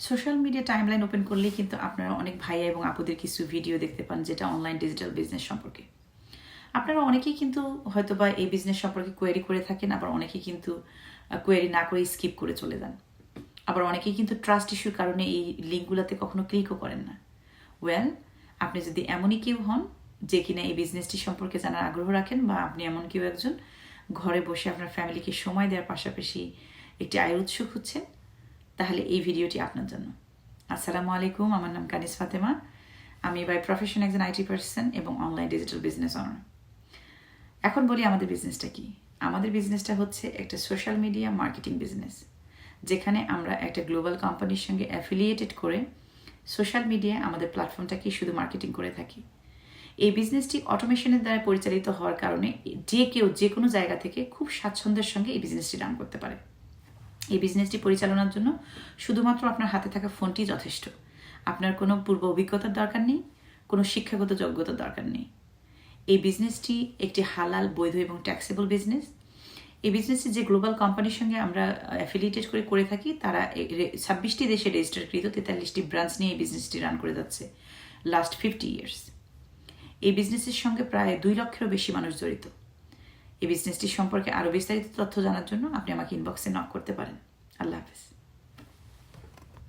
Social media timeline open করলেই কিন্তু আপনারা অনেক ভাইয়া এবং আপুদের কিছু ভিডিও দেখতে পান যেটা অনলাইন ডিজিটাল বিজনেস সম্পর্কে। আপনারা অনেকেই কিন্তু হয়তোবা এই বিজনেস সম্পর্কে কোয়েরি করে থাকেন, আবার অনেকেই কিন্তু কোয়েরি না করে স্কিপ করে চলে যান। আবার অনেকেই কিন্তু ট্রাস্ট ইস্যুর কারণে এই লিঙ্কগুলোতে কখনো ক্লিকও করেন না। ওয়েল, আপনি যদি এমনই কেউ হন যে কিনা এই বিজনেসটি সম্পর্কে জানার আগ্রহ রাখেন, বা আপনি এমন কেউ একজন ঘরে বসে আপনার ফ্যামিলিকে সময় দেওয়ার পাশাপাশি একটি আয়ের উৎস খুঁজছেন, তাহলে এই ভিডিওটি আপনার জন্য। আসসালামু আলাইকুম, আমার নাম কানিস ফাতেমা। আমি বাই প্রফেশন একজন আইটি পার্সন এবং অনলাইন ডিজিটাল বিজনেস অনার। এখন বলি আমাদের বিজনেসটা কি। আমাদের বিজনেসটা হচ্ছে একটা সোশ্যাল মিডিয়া মার্কেটিং বিজনেস, যেখানে আমরা একটা গ্লোবাল কোম্পানির সঙ্গে অ্যাফিলিয়েটেড করে সোশ্যাল মিডিয়ায় আমাদের প্ল্যাটফর্মটাকে শুধু মার্কেটিং করে থাকি। এই বিজনেসটি অটোমেশনের দ্বারা পরিচালিত হওয়ার কারণে যে কেউ যে কোনো জায়গা থেকে খুব স্বাচ্ছন্দ্যের সঙ্গে এই বিজনেসটি রান করতে পারে। এই বিজনেসটি পরিচালনার জন্য শুধুমাত্র আপনার হাতে থাকা ফোনটি যথেষ্ট। আপনার কোনো পূর্ব অভিজ্ঞতার দরকার নেই, কোনো শিক্ষাগত যোগ্যতার দরকার নেই। এই বিজনেসটি একটি হালাল, বৈধ এবং ট্যাক্সেবল বিজনেস। এই বিজনেসটি যে গ্লোবাল কোম্পানির সঙ্গে আমরা অ্যাফিলিয়েটেড করে থাকি, তারা 26টি দেশে রেজিস্টারকৃত 43টি ব্রাঞ্চ নিয়ে এই বিজনেসটি রান করে যাচ্ছে লাস্ট 50 ইয়ার্স। এই বিজনেসের সঙ্গে প্রায় 2 লক্ষেরও বেশি মানুষ জড়িত। এই বিজনেসটি সম্পর্কে আরও বিস্তারিত তথ্য জানার জন্য আপনি আমাকে ইনবক্সে নক করতে পারেন। আল্লাহ হাফেজ।